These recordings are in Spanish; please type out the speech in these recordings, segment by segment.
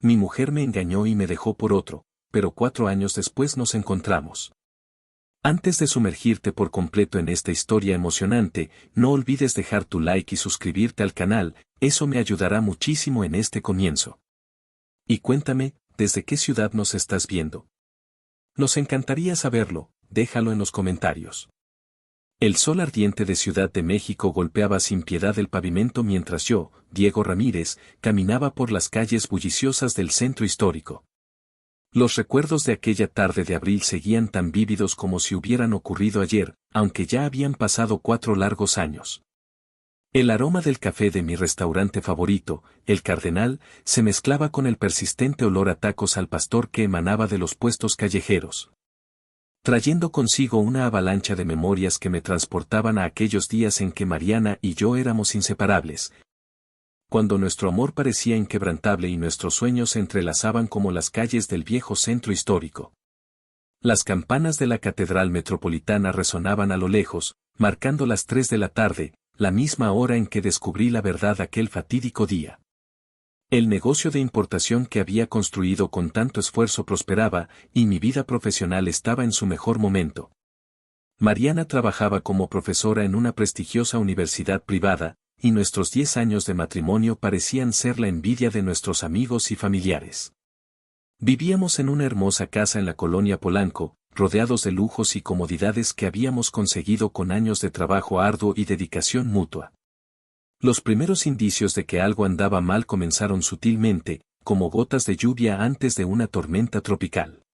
Mi mujer me engañó y me dejó por otro, pero 4 años después nos encontramos. Antes de sumergirte por completo en esta historia emocionante, no olvides dejar tu like y suscribirte al canal, eso me ayudará muchísimo en este comienzo. Y cuéntame, ¿desde qué ciudad nos estás viendo? Nos encantaría saberlo, déjalo en los comentarios. El sol ardiente de Ciudad de México golpeaba sin piedad el pavimento mientras yo, Diego Ramírez, caminaba por las calles bulliciosas del centro histórico. Los recuerdos de aquella tarde de abril seguían tan vívidos como si hubieran ocurrido ayer, aunque ya habían pasado 4 largos años. El aroma del café de mi restaurante favorito, El Cardenal, se mezclaba con el persistente olor a tacos al pastor que emanaba de los puestos callejeros, trayendo consigo una avalancha de memorias que me transportaban a aquellos días en que Mariana y yo éramos inseparables, cuando nuestro amor parecía inquebrantable y nuestros sueños se entrelazaban como las calles del viejo centro histórico. Las campanas de la Catedral Metropolitana resonaban a lo lejos, marcando las 3 de la tarde, la misma hora en que descubrí la verdad aquel fatídico día. El negocio de importación que había construido con tanto esfuerzo prosperaba, y mi vida profesional estaba en su mejor momento. Mariana trabajaba como profesora en una prestigiosa universidad privada, y nuestros 10 años de matrimonio parecían ser la envidia de nuestros amigos y familiares. Vivíamos en una hermosa casa en la colonia Polanco, rodeados de lujos y comodidades que habíamos conseguido con años de trabajo arduo y dedicación mutua. Los primeros indicios de que algo andaba mal comenzaron sutilmente, como gotas de lluvia antes de una tormenta tropical.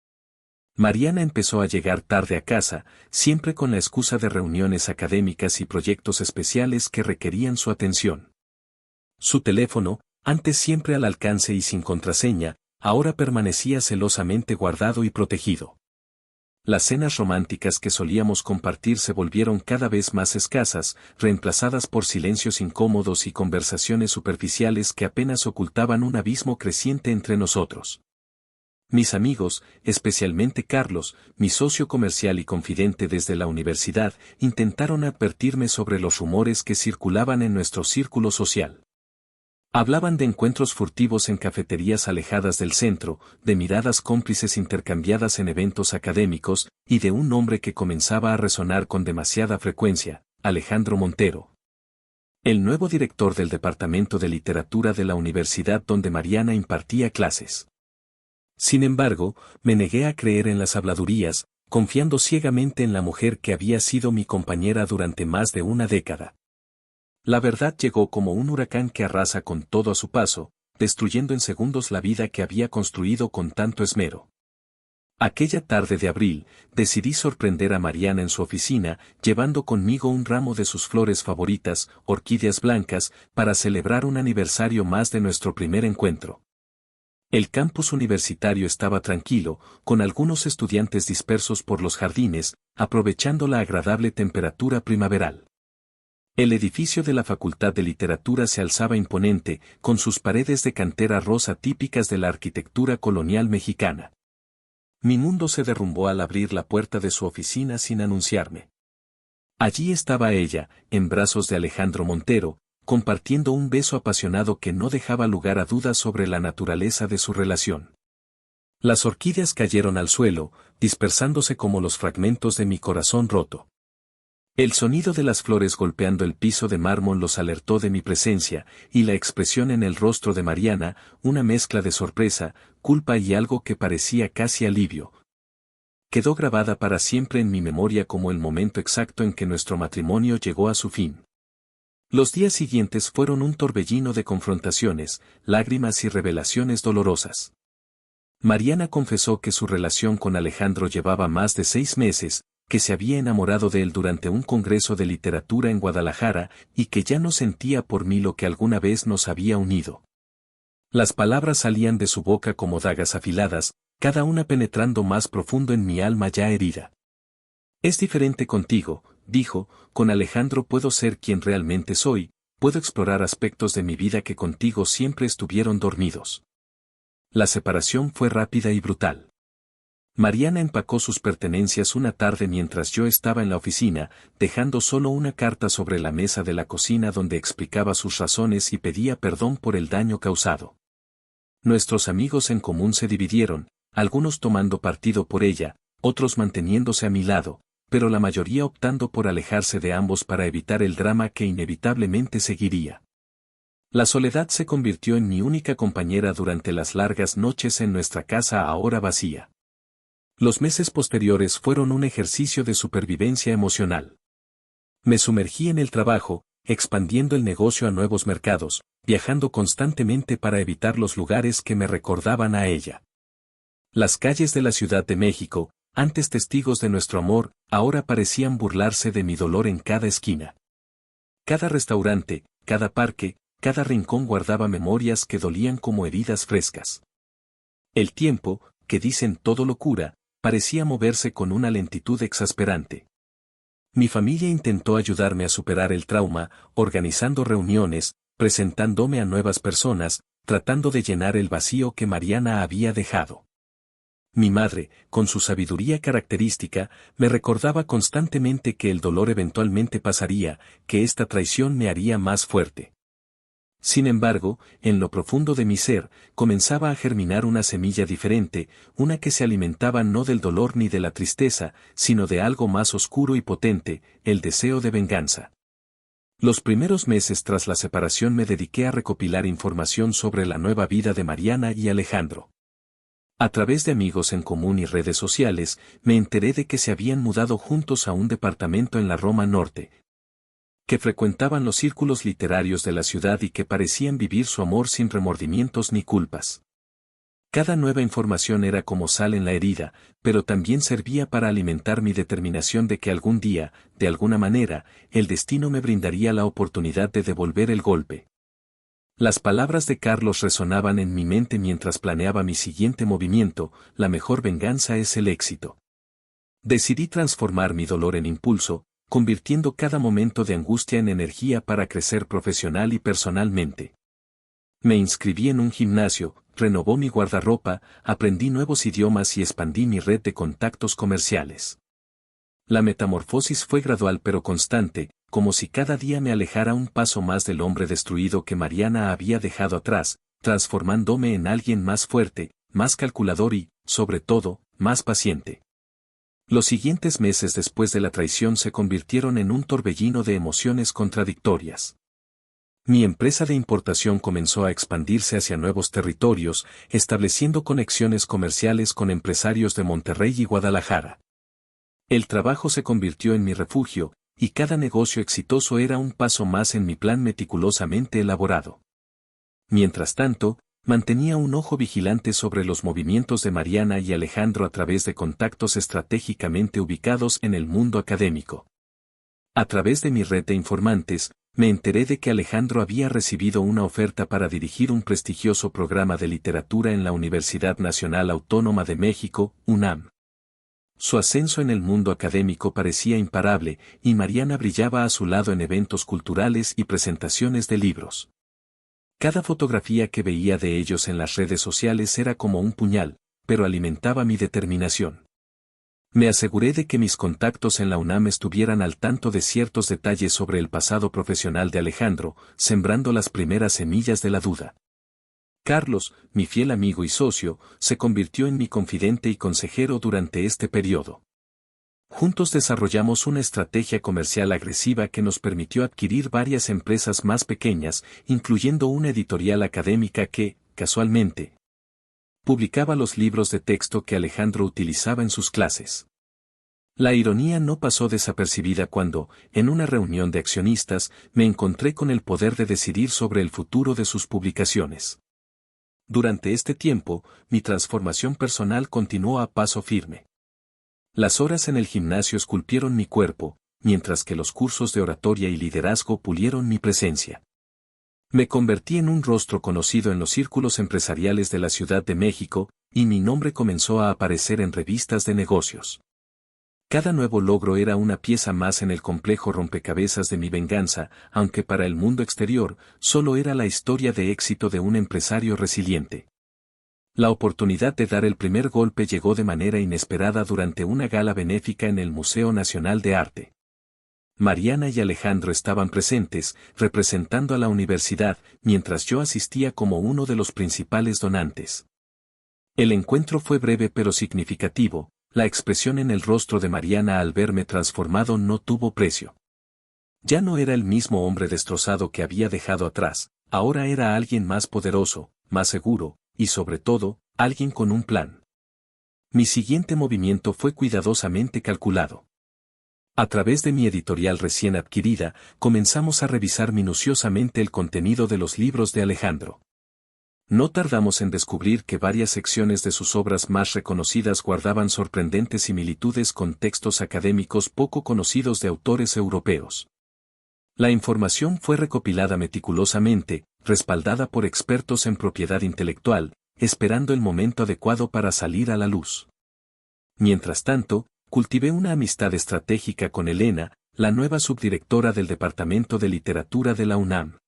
Mariana empezó a llegar tarde a casa, siempre con la excusa de reuniones académicas y proyectos especiales que requerían su atención. Su teléfono, antes siempre al alcance y sin contraseña, ahora permanecía celosamente guardado y protegido. Las cenas románticas que solíamos compartir se volvieron cada vez más escasas, reemplazadas por silencios incómodos y conversaciones superficiales que apenas ocultaban un abismo creciente entre nosotros. Mis amigos, especialmente Carlos, mi socio comercial y confidente desde la universidad, intentaron advertirme sobre los rumores que circulaban en nuestro círculo social. Hablaban de encuentros furtivos en cafeterías alejadas del centro, de miradas cómplices intercambiadas en eventos académicos, y de un nombre que comenzaba a resonar con demasiada frecuencia, Alejandro Montero, el nuevo director del Departamento de Literatura de la universidad donde Mariana impartía clases. Sin embargo, me negué a creer en las habladurías, confiando ciegamente en la mujer que había sido mi compañera durante más de una década. La verdad llegó como un huracán que arrasa con todo a su paso, destruyendo en segundos la vida que había construido con tanto esmero. Aquella tarde de abril, decidí sorprender a Mariana en su oficina, llevando conmigo un ramo de sus flores favoritas, orquídeas blancas, para celebrar un aniversario más de nuestro primer encuentro. El campus universitario estaba tranquilo, con algunos estudiantes dispersos por los jardines, aprovechando la agradable temperatura primaveral. El edificio de la Facultad de Literatura se alzaba imponente, con sus paredes de cantera rosa típicas de la arquitectura colonial mexicana. Mi mundo se derrumbó al abrir la puerta de su oficina sin anunciarme. Allí estaba ella, en brazos de Alejandro Montero, compartiendo un beso apasionado que no dejaba lugar a dudas sobre la naturaleza de su relación. Las orquídeas cayeron al suelo, dispersándose como los fragmentos de mi corazón roto. El sonido de las flores golpeando el piso de mármol los alertó de mi presencia, y la expresión en el rostro de Mariana, una mezcla de sorpresa, culpa y algo que parecía casi alivio, quedó grabada para siempre en mi memoria como el momento exacto en que nuestro matrimonio llegó a su fin. Los días siguientes fueron un torbellino de confrontaciones, lágrimas y revelaciones dolorosas. Mariana confesó que su relación con Alejandro llevaba más de 6 meses, que se había enamorado de él durante un congreso de literatura en Guadalajara, y que ya no sentía por mí lo que alguna vez nos había unido. Las palabras salían de su boca como dagas afiladas, cada una penetrando más profundo en mi alma ya herida. Es diferente contigo, dijo, con Alejandro puedo ser quien realmente soy, puedo explorar aspectos de mi vida que contigo siempre estuvieron dormidos. La separación fue rápida y brutal. Mariana empacó sus pertenencias una tarde mientras yo estaba en la oficina, dejando solo una carta sobre la mesa de la cocina donde explicaba sus razones y pedía perdón por el daño causado. Nuestros amigos en común se dividieron, algunos tomando partido por ella, otros manteniéndose a mi lado, pero la mayoría optando por alejarse de ambos para evitar el drama que inevitablemente seguiría. La soledad se convirtió en mi única compañera durante las largas noches en nuestra casa ahora vacía. Los meses posteriores fueron un ejercicio de supervivencia emocional. Me sumergí en el trabajo, expandiendo el negocio a nuevos mercados, viajando constantemente para evitar los lugares que me recordaban a ella. Las calles de la Ciudad de México, antes testigos de nuestro amor, ahora parecían burlarse de mi dolor en cada esquina. Cada restaurante, cada parque, cada rincón guardaba memorias que dolían como heridas frescas. El tiempo, que dicen todo lo cura, parecía moverse con una lentitud exasperante. Mi familia intentó ayudarme a superar el trauma, organizando reuniones, presentándome a nuevas personas, tratando de llenar el vacío que Mariana había dejado. Mi madre, con su sabiduría característica, me recordaba constantemente que el dolor eventualmente pasaría, que esta traición me haría más fuerte. Sin embargo, en lo profundo de mi ser, comenzaba a germinar una semilla diferente, una que se alimentaba no del dolor ni de la tristeza, sino de algo más oscuro y potente, el deseo de venganza. Los primeros meses tras la separación me dediqué a recopilar información sobre la nueva vida de Mariana y Alejandro. A través de amigos en común y redes sociales, me enteré de que se habían mudado juntos a un departamento en la Roma Norte, que frecuentaban los círculos literarios de la ciudad y que parecían vivir su amor sin remordimientos ni culpas. Cada nueva información era como sal en la herida, pero también servía para alimentar mi determinación de que algún día, de alguna manera, el destino me brindaría la oportunidad de devolver el golpe. Las palabras de Carlos resonaban en mi mente mientras planeaba mi siguiente movimiento: la mejor venganza es el éxito. Decidí transformar mi dolor en impulso, convirtiendo cada momento de angustia en energía para crecer profesional y personalmente. Me inscribí en un gimnasio, renovó mi guardarropa, aprendí nuevos idiomas y expandí mi red de contactos comerciales. La metamorfosis fue gradual pero constante, como si cada día me alejara un paso más del hombre destruido que Mariana había dejado atrás, transformándome en alguien más fuerte, más calculador y, sobre todo, más paciente. Los siguientes meses después de la traición se convirtieron en un torbellino de emociones contradictorias. Mi empresa de importación comenzó a expandirse hacia nuevos territorios, estableciendo conexiones comerciales con empresarios de Monterrey y Guadalajara. El trabajo se convirtió en mi refugio, y cada negocio exitoso era un paso más en mi plan meticulosamente elaborado. Mientras tanto, mantenía un ojo vigilante sobre los movimientos de Mariana y Alejandro a través de contactos estratégicamente ubicados en el mundo académico. A través de mi red de informantes, me enteré de que Alejandro había recibido una oferta para dirigir un prestigioso programa de literatura en la Universidad Nacional Autónoma de México, UNAM. Su ascenso en el mundo académico parecía imparable, y Mariana brillaba a su lado en eventos culturales y presentaciones de libros. Cada fotografía que veía de ellos en las redes sociales era como un puñal, pero alimentaba mi determinación. Me aseguré de que mis contactos en la UNAM estuvieran al tanto de ciertos detalles sobre el pasado profesional de Alejandro, sembrando las primeras semillas de la duda. Carlos, mi fiel amigo y socio, se convirtió en mi confidente y consejero durante este periodo. Juntos desarrollamos una estrategia comercial agresiva que nos permitió adquirir varias empresas más pequeñas, incluyendo una editorial académica que, casualmente, publicaba los libros de texto que Alejandro utilizaba en sus clases. La ironía no pasó desapercibida cuando, en una reunión de accionistas, me encontré con el poder de decidir sobre el futuro de sus publicaciones. Durante este tiempo, mi transformación personal continuó a paso firme. Las horas en el gimnasio esculpieron mi cuerpo, mientras que los cursos de oratoria y liderazgo pulieron mi presencia. Me convertí en un rostro conocido en los círculos empresariales de la Ciudad de México, y mi nombre comenzó a aparecer en revistas de negocios. Cada nuevo logro era una pieza más en el complejo rompecabezas de mi venganza, aunque para el mundo exterior, solo era la historia de éxito de un empresario resiliente. La oportunidad de dar el primer golpe llegó de manera inesperada durante una gala benéfica en el Museo Nacional de Arte. Mariana y Alejandro estaban presentes, representando a la universidad, mientras yo asistía como uno de los principales donantes. El encuentro fue breve pero significativo, la expresión en el rostro de Mariana al verme transformado no tuvo precio. Ya no era el mismo hombre destrozado que había dejado atrás, ahora era alguien más poderoso, más seguro, y sobre todo, alguien con un plan. Mi siguiente movimiento fue cuidadosamente calculado. A través de mi editorial recién adquirida, comenzamos a revisar minuciosamente el contenido de los libros de Alejandro. No tardamos en descubrir que varias secciones de sus obras más reconocidas guardaban sorprendentes similitudes con textos académicos poco conocidos de autores europeos. La información fue recopilada meticulosamente, respaldada por expertos en propiedad intelectual, esperando el momento adecuado para salir a la luz. Mientras tanto, cultivé una amistad estratégica con Elena, la nueva subdirectora del Departamento de Literatura de la UNAM.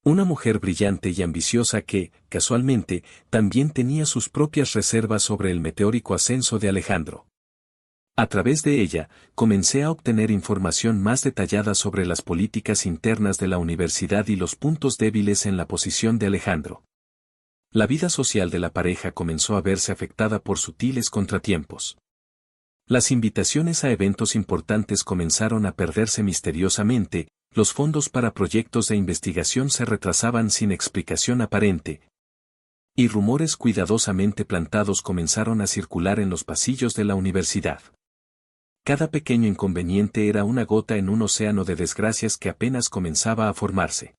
Una mujer brillante y ambiciosa que, casualmente, también tenía sus propias reservas sobre el meteórico ascenso de Alejandro. A través de ella, comencé a obtener información más detallada sobre las políticas internas de la universidad y los puntos débiles en la posición de Alejandro. La vida social de la pareja comenzó a verse afectada por sutiles contratiempos. Las invitaciones a eventos importantes comenzaron a perderse misteriosamente, los fondos para proyectos de investigación se retrasaban sin explicación aparente, y rumores cuidadosamente plantados comenzaron a circular en los pasillos de la universidad. Cada pequeño inconveniente era una gota en un océano de desgracias que apenas comenzaba a formarse.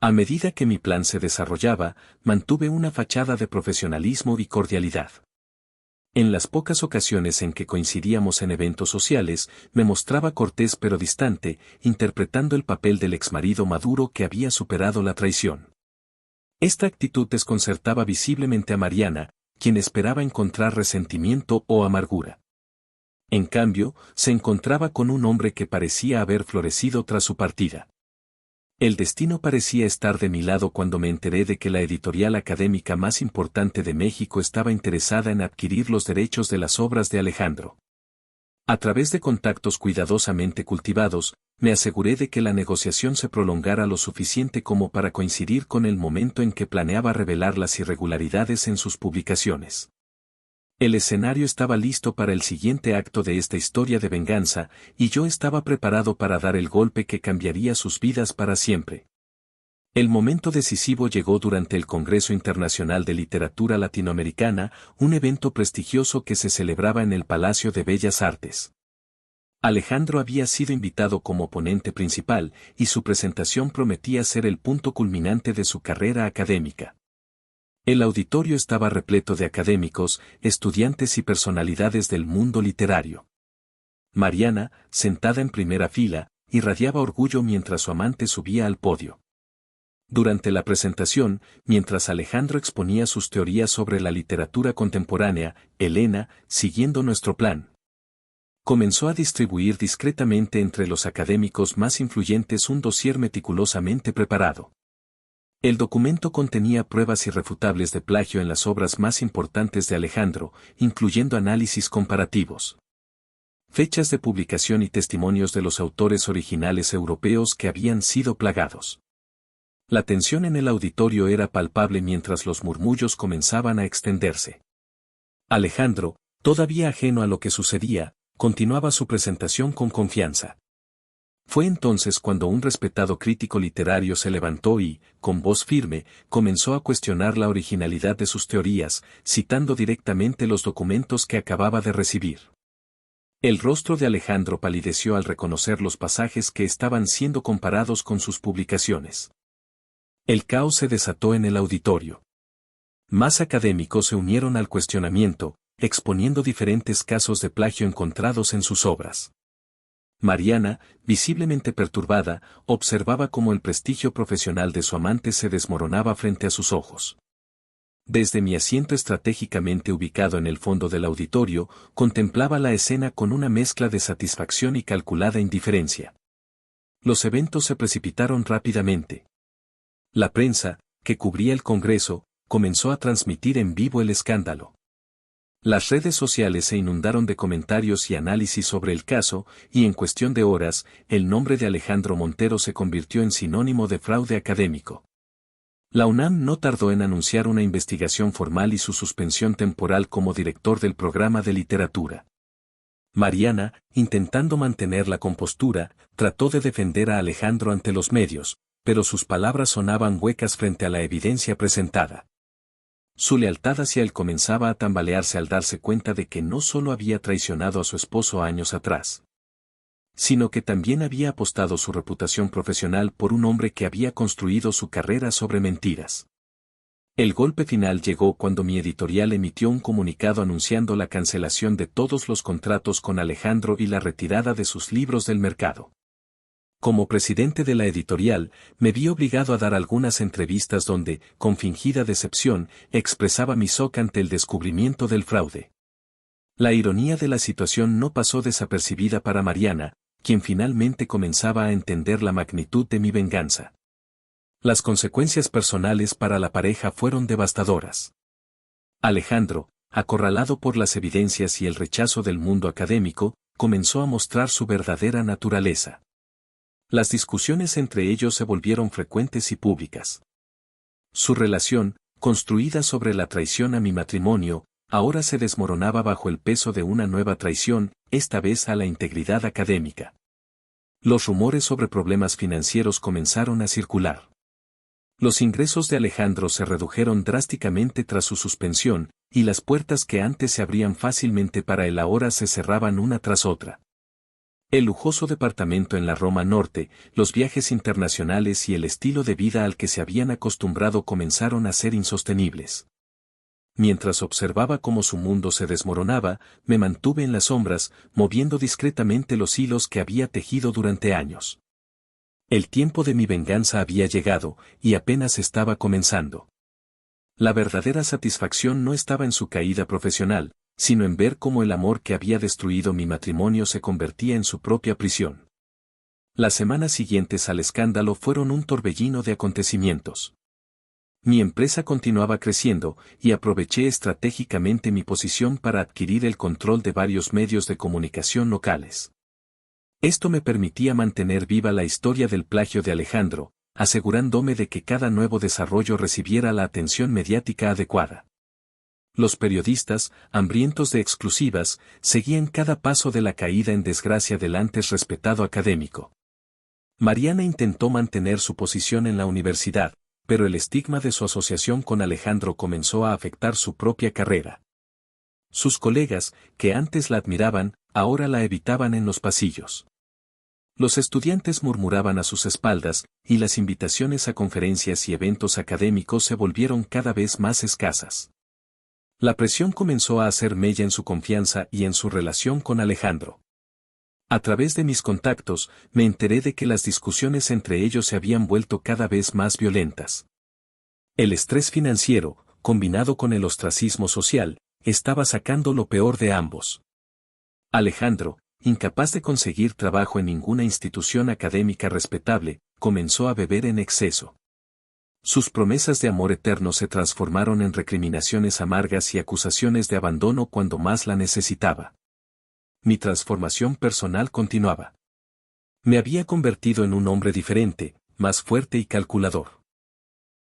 A medida que mi plan se desarrollaba, mantuve una fachada de profesionalismo y cordialidad. En las pocas ocasiones en que coincidíamos en eventos sociales, me mostraba cortés pero distante, interpretando el papel del exmarido maduro que había superado la traición. Esta actitud desconcertaba visiblemente a Mariana, quien esperaba encontrar resentimiento o amargura. En cambio, se encontraba con un hombre que parecía haber florecido tras su partida. El destino parecía estar de mi lado cuando me enteré de que la editorial académica más importante de México estaba interesada en adquirir los derechos de las obras de Alejandro. A través de contactos cuidadosamente cultivados, me aseguré de que la negociación se prolongara lo suficiente como para coincidir con el momento en que planeaba revelar las irregularidades en sus publicaciones. El escenario estaba listo para el siguiente acto de esta historia de venganza, y yo estaba preparado para dar el golpe que cambiaría sus vidas para siempre. El momento decisivo llegó durante el Congreso Internacional de Literatura Latinoamericana, un evento prestigioso que se celebraba en el Palacio de Bellas Artes. Alejandro había sido invitado como ponente principal, y su presentación prometía ser el punto culminante de su carrera académica. El auditorio estaba repleto de académicos, estudiantes y personalidades del mundo literario. Mariana, sentada en primera fila, irradiaba orgullo mientras su amante subía al podio. Durante la presentación, mientras Alejandro exponía sus teorías sobre la literatura contemporánea, Elena, siguiendo nuestro plan, comenzó a distribuir discretamente entre los académicos más influyentes un dossier meticulosamente preparado. El documento contenía pruebas irrefutables de plagio en las obras más importantes de Alejandro, incluyendo análisis comparativos, fechas de publicación y testimonios de los autores originales europeos que habían sido plagados. La tensión en el auditorio era palpable mientras los murmullos comenzaban a extenderse. Alejandro, todavía ajeno a lo que sucedía, continuaba su presentación con confianza. Fue entonces cuando un respetado crítico literario se levantó y, con voz firme, comenzó a cuestionar la originalidad de sus teorías, citando directamente los documentos que acababa de recibir. El rostro de Alejandro palideció al reconocer los pasajes que estaban siendo comparados con sus publicaciones. El caos se desató en el auditorio. Más académicos se unieron al cuestionamiento, exponiendo diferentes casos de plagio encontrados en sus obras. Mariana, visiblemente perturbada, observaba cómo el prestigio profesional de su amante se desmoronaba frente a sus ojos. Desde mi asiento estratégicamente ubicado en el fondo del auditorio, contemplaba la escena con una mezcla de satisfacción y calculada indiferencia. Los eventos se precipitaron rápidamente. La prensa, que cubría el Congreso, comenzó a transmitir en vivo el escándalo. Las redes sociales se inundaron de comentarios y análisis sobre el caso, y en cuestión de horas, el nombre de Alejandro Montero se convirtió en sinónimo de fraude académico. La UNAM no tardó en anunciar una investigación formal y su suspensión temporal como director del programa de literatura. Mariana, intentando mantener la compostura, trató de defender a Alejandro ante los medios, pero sus palabras sonaban huecas frente a la evidencia presentada. Su lealtad hacia él comenzaba a tambalearse al darse cuenta de que no solo había traicionado a su esposo años atrás, sino que también había apostado su reputación profesional por un hombre que había construido su carrera sobre mentiras. El golpe final llegó cuando mi editorial emitió un comunicado anunciando la cancelación de todos los contratos con Alejandro y la retirada de sus libros del mercado. Como presidente de la editorial, me vi obligado a dar algunas entrevistas donde, con fingida decepción, expresaba mi shock ante el descubrimiento del fraude. La ironía de la situación no pasó desapercibida para Mariana, quien finalmente comenzaba a entender la magnitud de mi venganza. Las consecuencias personales para la pareja fueron devastadoras. Alejandro, acorralado por las evidencias y el rechazo del mundo académico, comenzó a mostrar su verdadera naturaleza. Las discusiones entre ellos se volvieron frecuentes y públicas. Su relación, construida sobre la traición a mi matrimonio, ahora se desmoronaba bajo el peso de una nueva traición, esta vez a la integridad académica. Los rumores sobre problemas financieros comenzaron a circular. Los ingresos de Alejandro se redujeron drásticamente tras su suspensión, y las puertas que antes se abrían fácilmente para él ahora se cerraban una tras otra. El lujoso departamento en la Roma Norte, los viajes internacionales y el estilo de vida al que se habían acostumbrado comenzaron a ser insostenibles. Mientras observaba cómo su mundo se desmoronaba, me mantuve en las sombras, moviendo discretamente los hilos que había tejido durante años. El tiempo de mi venganza había llegado, y apenas estaba comenzando. La verdadera satisfacción no estaba en su caída profesional, sino en ver cómo el amor que había destruido mi matrimonio se convertía en su propia prisión. Las semanas siguientes al escándalo fueron un torbellino de acontecimientos. Mi empresa continuaba creciendo, y aproveché estratégicamente mi posición para adquirir el control de varios medios de comunicación locales. Esto me permitía mantener viva la historia del plagio de Alejandro, asegurándome de que cada nuevo desarrollo recibiera la atención mediática adecuada. Los periodistas, hambrientos de exclusivas, seguían cada paso de la caída en desgracia del antes respetado académico. Mariana intentó mantener su posición en la universidad, pero el estigma de su asociación con Alejandro comenzó a afectar su propia carrera. Sus colegas, que antes la admiraban, ahora la evitaban en los pasillos. Los estudiantes murmuraban a sus espaldas, y las invitaciones a conferencias y eventos académicos se volvieron cada vez más escasas. La presión comenzó a hacer mella en su confianza y en su relación con Alejandro. A través de mis contactos, me enteré de que las discusiones entre ellos se habían vuelto cada vez más violentas. El estrés financiero, combinado con el ostracismo social, estaba sacando lo peor de ambos. Alejandro, incapaz de conseguir trabajo en ninguna institución académica respetable, comenzó a beber en exceso. Sus promesas de amor eterno se transformaron en recriminaciones amargas y acusaciones de abandono cuando más la necesitaba. Mi transformación personal continuaba. Me había convertido en un hombre diferente, más fuerte y calculador.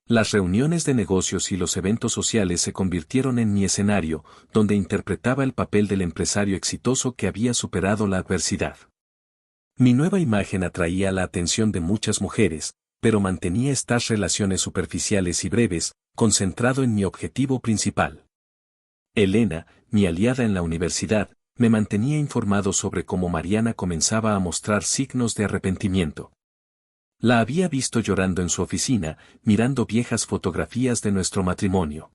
Las reuniones de negocios y los eventos sociales se convirtieron en mi escenario, donde interpretaba el papel del empresario exitoso que había superado la adversidad. Mi nueva imagen atraía la atención de muchas mujeres, pero mantenía estas relaciones superficiales y breves, concentrado en mi objetivo principal. Elena, mi aliada en la universidad, me mantenía informado sobre cómo Mariana comenzaba a mostrar signos de arrepentimiento. La había visto llorando en su oficina, mirando viejas fotografías de nuestro matrimonio.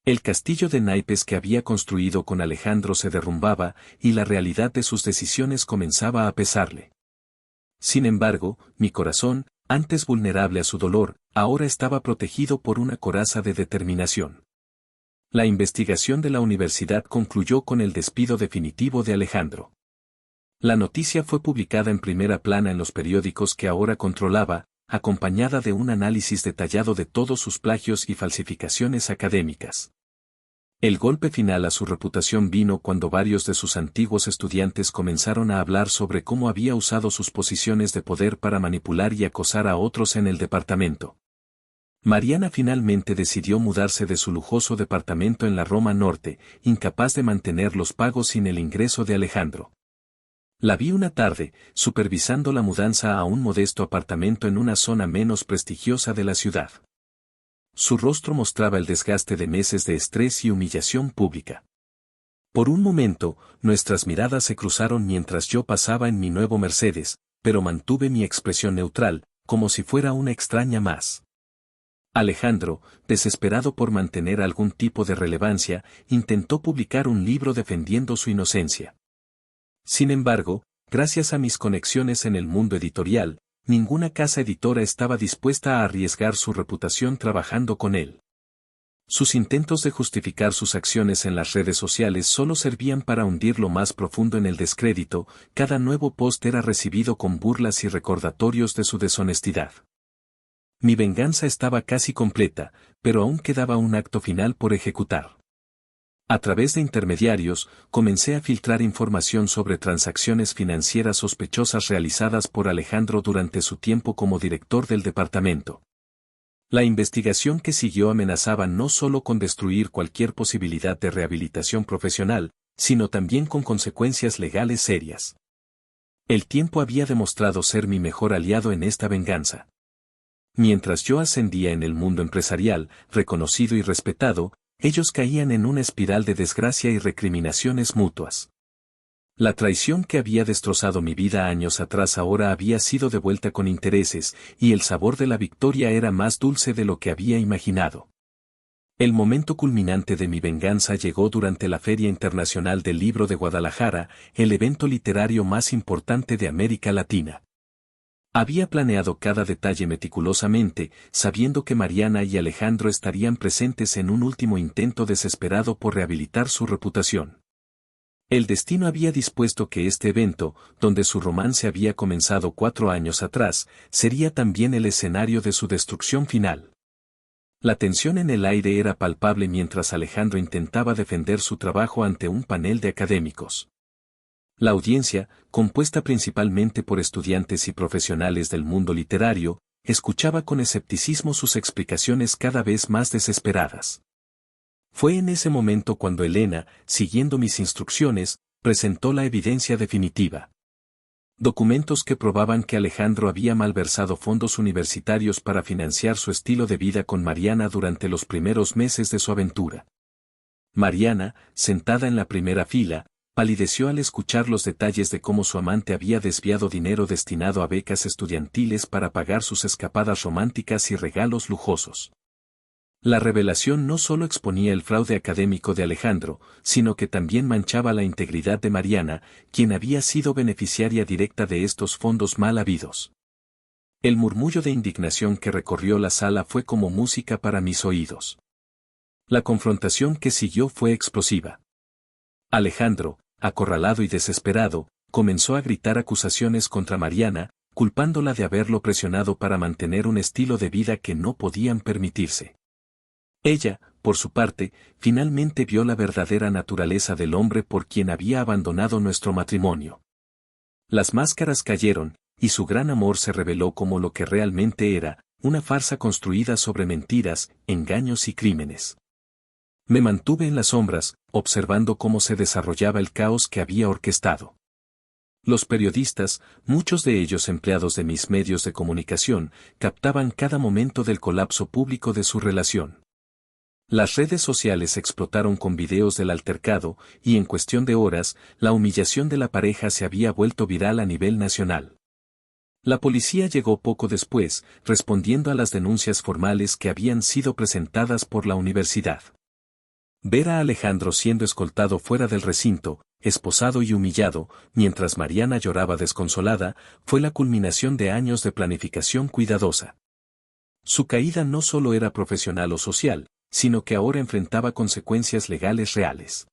El castillo de naipes que había construido con Alejandro se derrumbaba, y la realidad de sus decisiones comenzaba a pesarle. Sin embargo, mi corazón, antes vulnerable a su dolor, ahora estaba protegido por una coraza de determinación. La investigación de la universidad concluyó con el despido definitivo de Alejandro. La noticia fue publicada en primera plana en los periódicos que ahora controlaba, acompañada de un análisis detallado de todos sus plagios y falsificaciones académicas. El golpe final a su reputación vino cuando varios de sus antiguos estudiantes comenzaron a hablar sobre cómo había usado sus posiciones de poder para manipular y acosar a otros en el departamento. Mariana finalmente decidió mudarse de su lujoso departamento en la Roma Norte, incapaz de mantener los pagos sin el ingreso de Alejandro. La vi una tarde, supervisando la mudanza a un modesto apartamento en una zona menos prestigiosa de la ciudad. Su rostro mostraba el desgaste de meses de estrés y humillación pública. Por un momento, nuestras miradas se cruzaron mientras yo pasaba en mi nuevo Mercedes, pero mantuve mi expresión neutral, como si fuera una extraña más. Alejandro, desesperado por mantener algún tipo de relevancia, intentó publicar un libro defendiendo su inocencia. Sin embargo, gracias a mis conexiones en el mundo editorial, ninguna casa editora estaba dispuesta a arriesgar su reputación trabajando con él. Sus intentos de justificar sus acciones en las redes sociales solo servían para hundirlo más profundo en el descrédito. Cada nuevo post era recibido con burlas y recordatorios de su deshonestidad. Mi venganza estaba casi completa, pero aún quedaba un acto final por ejecutar. A través de intermediarios, comencé a filtrar información sobre transacciones financieras sospechosas realizadas por Alejandro durante su tiempo como director del departamento. La investigación que siguió amenazaba no solo con destruir cualquier posibilidad de rehabilitación profesional, sino también con consecuencias legales serias. El tiempo había demostrado ser mi mejor aliado en esta venganza. Mientras yo ascendía en el mundo empresarial, reconocido y respetado, ellos caían en una espiral de desgracia y recriminaciones mutuas. La traición que había destrozado mi vida años atrás ahora había sido devuelta con intereses, y el sabor de la victoria era más dulce de lo que había imaginado. El momento culminante de mi venganza llegó durante la Feria Internacional del Libro de Guadalajara, el evento literario más importante de América Latina. Había planeado cada detalle meticulosamente, sabiendo que Mariana y Alejandro estarían presentes en un último intento desesperado por rehabilitar su reputación. El destino había dispuesto que este evento, donde su romance había comenzado 4 años atrás, sería también el escenario de su destrucción final. La tensión en el aire era palpable mientras Alejandro intentaba defender su trabajo ante un panel de académicos. La audiencia, compuesta principalmente por estudiantes y profesionales del mundo literario, escuchaba con escepticismo sus explicaciones cada vez más desesperadas. Fue en ese momento cuando Elena, siguiendo mis instrucciones, presentó la evidencia definitiva. Documentos que probaban que Alejandro había malversado fondos universitarios para financiar su estilo de vida con Mariana durante los primeros meses de su aventura. Mariana, sentada en la primera fila, palideció al escuchar los detalles de cómo su amante había desviado dinero destinado a becas estudiantiles para pagar sus escapadas románticas y regalos lujosos. La revelación no solo exponía el fraude académico de Alejandro, sino que también manchaba la integridad de Mariana, quien había sido beneficiaria directa de estos fondos mal habidos. El murmullo de indignación que recorrió la sala fue como música para mis oídos. La confrontación que siguió fue explosiva. Alejandro, acorralado y desesperado, comenzó a gritar acusaciones contra Mariana, culpándola de haberlo presionado para mantener un estilo de vida que no podían permitirse. Ella, por su parte, finalmente vio la verdadera naturaleza del hombre por quien había abandonado nuestro matrimonio. Las máscaras cayeron, y su gran amor se reveló como lo que realmente era, una farsa construida sobre mentiras, engaños y crímenes. Me mantuve en las sombras, observando cómo se desarrollaba el caos que había orquestado. Los periodistas, muchos de ellos empleados de mis medios de comunicación, captaban cada momento del colapso público de su relación. Las redes sociales explotaron con videos del altercado, y en cuestión de horas, la humillación de la pareja se había vuelto viral a nivel nacional. La policía llegó poco después, respondiendo a las denuncias formales que habían sido presentadas por la universidad. Ver a Alejandro siendo escoltado fuera del recinto, esposado y humillado, mientras Mariana lloraba desconsolada, fue la culminación de años de planificación cuidadosa. Su caída no solo era profesional o social, sino que ahora enfrentaba consecuencias legales reales.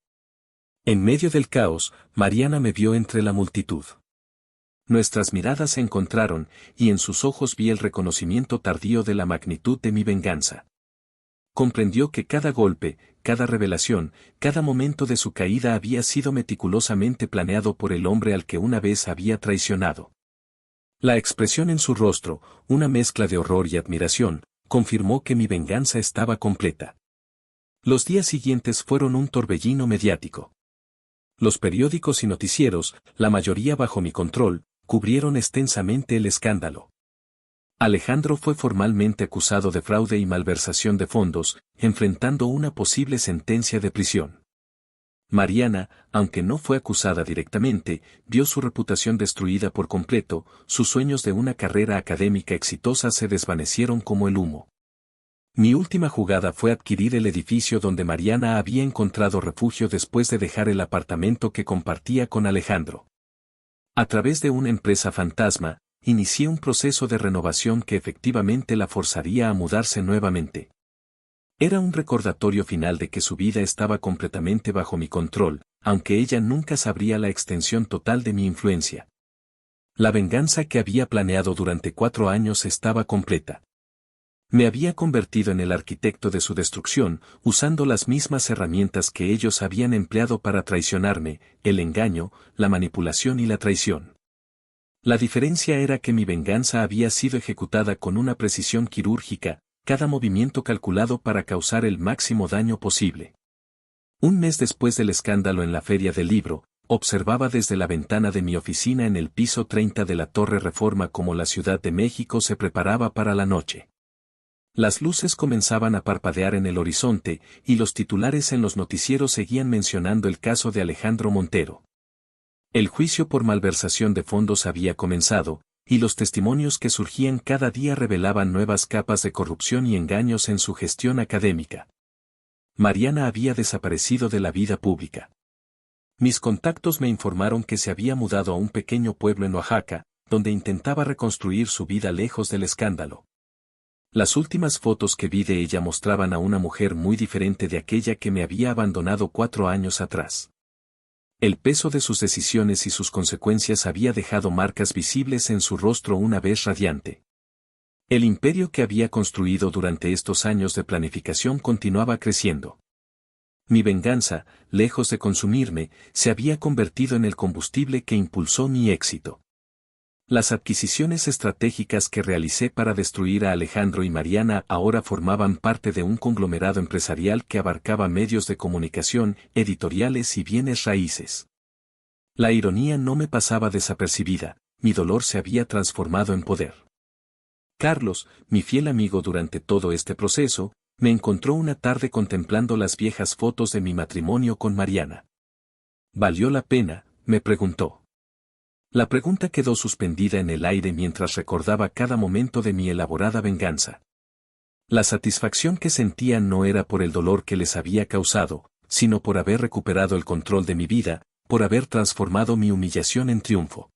En medio del caos, Mariana me vio entre la multitud. Nuestras miradas se encontraron, y en sus ojos vi el reconocimiento tardío de la magnitud de mi venganza. Comprendió que cada golpe, cada revelación, cada momento de su caída había sido meticulosamente planeado por el hombre al que una vez había traicionado. La expresión en su rostro, una mezcla de horror y admiración, confirmó que mi venganza estaba completa. Los días siguientes fueron un torbellino mediático. Los periódicos y noticieros, la mayoría bajo mi control, cubrieron extensamente el escándalo. Alejandro fue formalmente acusado de fraude y malversación de fondos, enfrentando una posible sentencia de prisión. Mariana, aunque no fue acusada directamente, vio su reputación destruida por completo, sus sueños de una carrera académica exitosa se desvanecieron como el humo. Mi última jugada fue adquirir el edificio donde Mariana había encontrado refugio después de dejar el apartamento que compartía con Alejandro. A través de una empresa fantasma, inicié un proceso de renovación que efectivamente la forzaría a mudarse nuevamente. Era un recordatorio final de que su vida estaba completamente bajo mi control, aunque ella nunca sabría la extensión total de mi influencia. La venganza que había planeado durante 4 años estaba completa. Me había convertido en el arquitecto de su destrucción, usando las mismas herramientas que ellos habían empleado para traicionarme, el engaño, la manipulación y la traición. La diferencia era que mi venganza había sido ejecutada con una precisión quirúrgica, cada movimiento calculado para causar el máximo daño posible. Un mes después del escándalo en la Feria del Libro, observaba desde la ventana de mi oficina en el piso 30 de la Torre Reforma cómo la Ciudad de México se preparaba para la noche. Las luces comenzaban a parpadear en el horizonte, y los titulares en los noticieros seguían mencionando el caso de Alejandro Montero. El juicio por malversación de fondos había comenzado, y los testimonios que surgían cada día revelaban nuevas capas de corrupción y engaños en su gestión académica. Mariana había desaparecido de la vida pública. Mis contactos me informaron que se había mudado a un pequeño pueblo en Oaxaca, donde intentaba reconstruir su vida lejos del escándalo. Las últimas fotos que vi de ella mostraban a una mujer muy diferente de aquella que me había abandonado 4 años atrás. El peso de sus decisiones y sus consecuencias había dejado marcas visibles en su rostro una vez radiante. El imperio que había construido durante estos años de planificación continuaba creciendo. Mi venganza, lejos de consumirme, se había convertido en el combustible que impulsó mi éxito. Las adquisiciones estratégicas que realicé para destruir a Alejandro y Mariana ahora formaban parte de un conglomerado empresarial que abarcaba medios de comunicación, editoriales y bienes raíces. La ironía no me pasaba desapercibida, mi dolor se había transformado en poder. Carlos, mi fiel amigo durante todo este proceso, me encontró una tarde contemplando las viejas fotos de mi matrimonio con Mariana. ¿Valió la pena?, me preguntó. La pregunta quedó suspendida en el aire mientras recordaba cada momento de mi elaborada venganza. La satisfacción que sentía no era por el dolor que les había causado, sino por haber recuperado el control de mi vida, por haber transformado mi humillación en triunfo.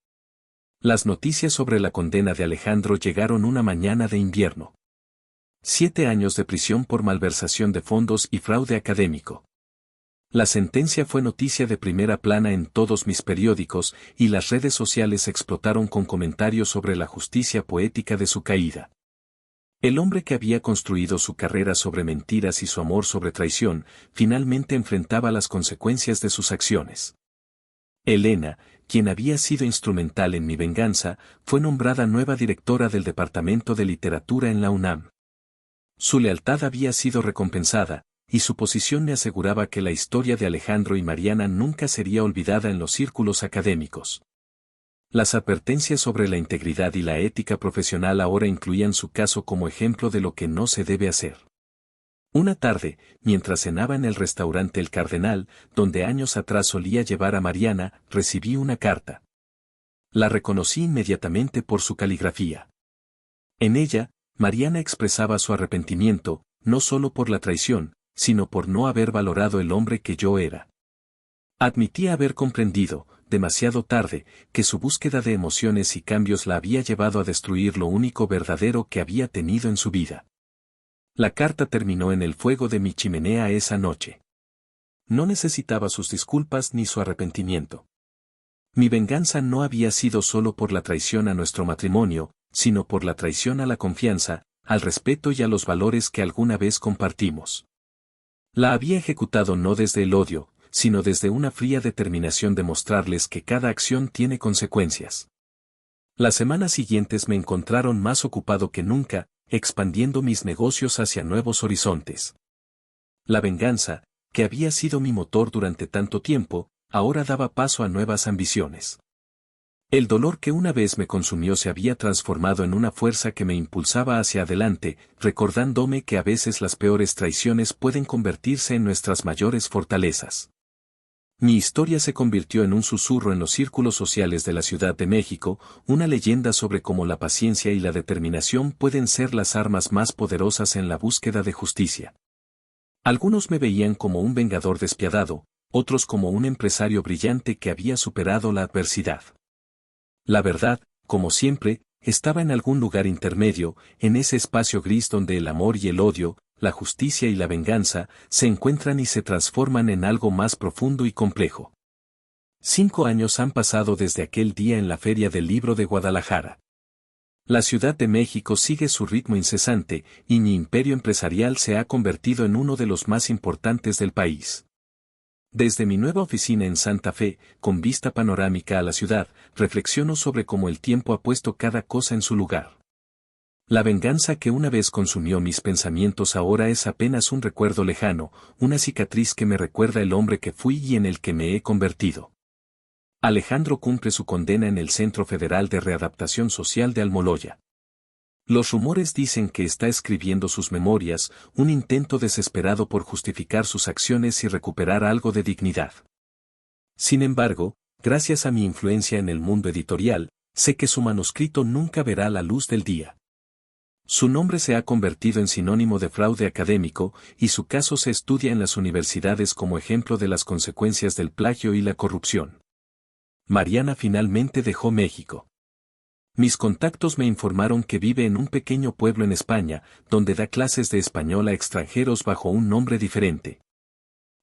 Las noticias sobre la condena de Alejandro llegaron una mañana de invierno. 7 años de prisión por malversación de fondos y fraude académico. La sentencia fue noticia de primera plana en todos mis periódicos, y las redes sociales explotaron con comentarios sobre la justicia poética de su caída. El hombre que había construido su carrera sobre mentiras y su amor sobre traición, finalmente enfrentaba las consecuencias de sus acciones. Elena, quien había sido instrumental en mi venganza, fue nombrada nueva directora del Departamento de Literatura en la UNAM. Su lealtad había sido recompensada, y su posición me aseguraba que la historia de Alejandro y Mariana nunca sería olvidada en los círculos académicos. Las advertencias sobre la integridad y la ética profesional ahora incluían su caso como ejemplo de lo que no se debe hacer. Una tarde, mientras cenaba en el restaurante El Cardenal, donde años atrás solía llevar a Mariana, recibí una carta. La reconocí inmediatamente por su caligrafía. En ella, Mariana expresaba su arrepentimiento, no solo por la traición, sino por no haber valorado el hombre que yo era. Admitía haber comprendido, demasiado tarde, que su búsqueda de emociones y cambios la había llevado a destruir lo único verdadero que había tenido en su vida. La carta terminó en el fuego de mi chimenea esa noche. No necesitaba sus disculpas ni su arrepentimiento. Mi venganza no había sido solo por la traición a nuestro matrimonio, sino por la traición a la confianza, al respeto y a los valores que alguna vez compartimos. La había ejecutado no desde el odio, sino desde una fría determinación de mostrarles que cada acción tiene consecuencias. Las semanas siguientes me encontraron más ocupado que nunca, expandiendo mis negocios hacia nuevos horizontes. La venganza, que había sido mi motor durante tanto tiempo, ahora daba paso a nuevas ambiciones. El dolor que una vez me consumió se había transformado en una fuerza que me impulsaba hacia adelante, recordándome que a veces las peores traiciones pueden convertirse en nuestras mayores fortalezas. Mi historia se convirtió en un susurro en los círculos sociales de la Ciudad de México, una leyenda sobre cómo la paciencia y la determinación pueden ser las armas más poderosas en la búsqueda de justicia. Algunos me veían como un vengador despiadado, otros como un empresario brillante que había superado la adversidad. La verdad, como siempre, estaba en algún lugar intermedio, en ese espacio gris donde el amor y el odio, la justicia y la venganza, se encuentran y se transforman en algo más profundo y complejo. 5 años han pasado desde aquel día en la Feria del Libro de Guadalajara. La Ciudad de México sigue su ritmo incesante, y mi imperio empresarial se ha convertido en uno de los más importantes del país. Desde mi nueva oficina en Santa Fe, con vista panorámica a la ciudad, reflexiono sobre cómo el tiempo ha puesto cada cosa en su lugar. La venganza que una vez consumió mis pensamientos ahora es apenas un recuerdo lejano, una cicatriz que me recuerda el hombre que fui y en el que me he convertido. Alejandro cumple su condena en el Centro Federal de Readaptación Social de Almoloya. Los rumores dicen que está escribiendo sus memorias, un intento desesperado por justificar sus acciones y recuperar algo de dignidad. Sin embargo, gracias a mi influencia en el mundo editorial, sé que su manuscrito nunca verá la luz del día. Su nombre se ha convertido en sinónimo de fraude académico, y su caso se estudia en las universidades como ejemplo de las consecuencias del plagio y la corrupción. Mariana finalmente dejó México. Mis contactos me informaron que vive en un pequeño pueblo en España, donde da clases de español a extranjeros bajo un nombre diferente.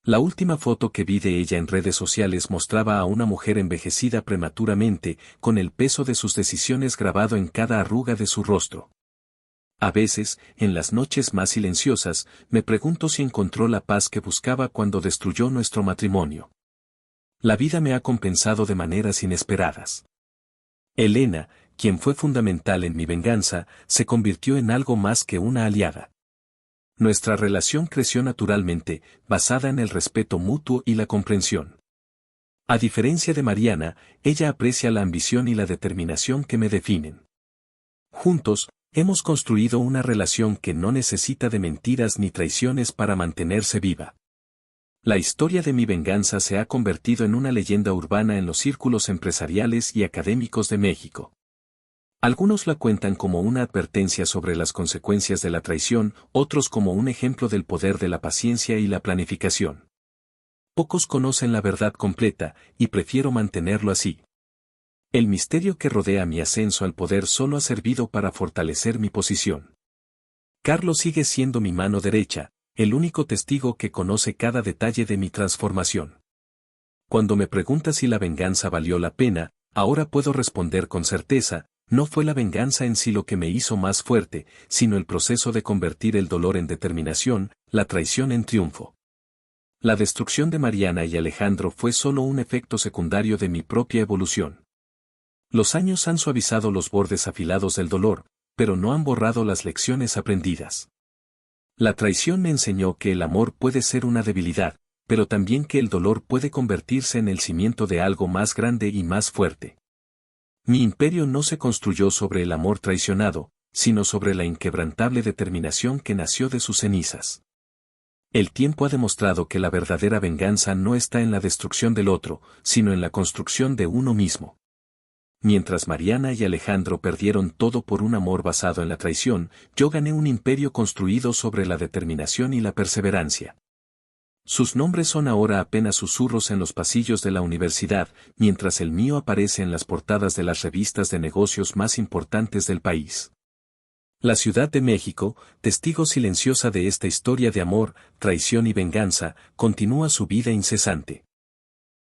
La última foto que vi de ella en redes sociales mostraba a una mujer envejecida prematuramente, con el peso de sus decisiones grabado en cada arruga de su rostro. A veces, en las noches más silenciosas, me pregunto si encontró la paz que buscaba cuando destruyó nuestro matrimonio. La vida me ha compensado de maneras inesperadas. Elena, quien fue fundamental en mi venganza, se convirtió en algo más que una aliada. Nuestra relación creció naturalmente, basada en el respeto mutuo y la comprensión. A diferencia de Mariana, ella aprecia la ambición y la determinación que me definen. Juntos, hemos construido una relación que no necesita de mentiras ni traiciones para mantenerse viva. La historia de mi venganza se ha convertido en una leyenda urbana en los círculos empresariales y académicos de México. Algunos la cuentan como una advertencia sobre las consecuencias de la traición, otros como un ejemplo del poder de la paciencia y la planificación. Pocos conocen la verdad completa, y prefiero mantenerlo así. El misterio que rodea mi ascenso al poder solo ha servido para fortalecer mi posición. Carlos sigue siendo mi mano derecha, el único testigo que conoce cada detalle de mi transformación. Cuando me pregunta si la venganza valió la pena, ahora puedo responder con certeza: no fue la venganza en sí lo que me hizo más fuerte, sino el proceso de convertir el dolor en determinación, la traición en triunfo. La destrucción de Mariana y Alejandro fue solo un efecto secundario de mi propia evolución. Los años han suavizado los bordes afilados del dolor, pero no han borrado las lecciones aprendidas. La traición me enseñó que el amor puede ser una debilidad, pero también que el dolor puede convertirse en el cimiento de algo más grande y más fuerte. Mi imperio no se construyó sobre el amor traicionado, sino sobre la inquebrantable determinación que nació de sus cenizas. El tiempo ha demostrado que la verdadera venganza no está en la destrucción del otro, sino en la construcción de uno mismo. Mientras Mariana y Alejandro perdieron todo por un amor basado en la traición, yo gané un imperio construido sobre la determinación y la perseverancia. Sus nombres son ahora apenas susurros en los pasillos de la universidad, mientras el mío aparece en las portadas de las revistas de negocios más importantes del país. La Ciudad de México, testigo silenciosa de esta historia de amor, traición y venganza, continúa su vida incesante.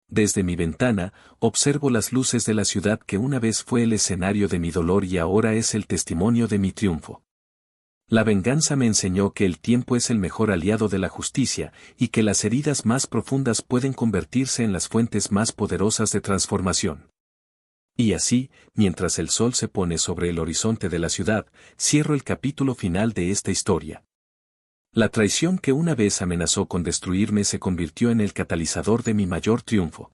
Desde mi ventana, observo las luces de la ciudad que una vez fue el escenario de mi dolor y ahora es el testimonio de mi triunfo. La venganza me enseñó que el tiempo es el mejor aliado de la justicia, y que las heridas más profundas pueden convertirse en las fuentes más poderosas de transformación. Y así, mientras el sol se pone sobre el horizonte de la ciudad, cierro el capítulo final de esta historia. La traición que una vez amenazó con destruirme se convirtió en el catalizador de mi mayor triunfo.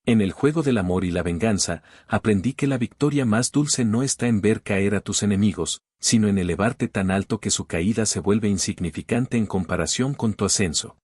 En el juego del amor y la venganza, aprendí que la victoria más dulce no está en ver caer a tus enemigos, sino en elevarte tan alto que su caída se vuelve insignificante en comparación con tu ascenso.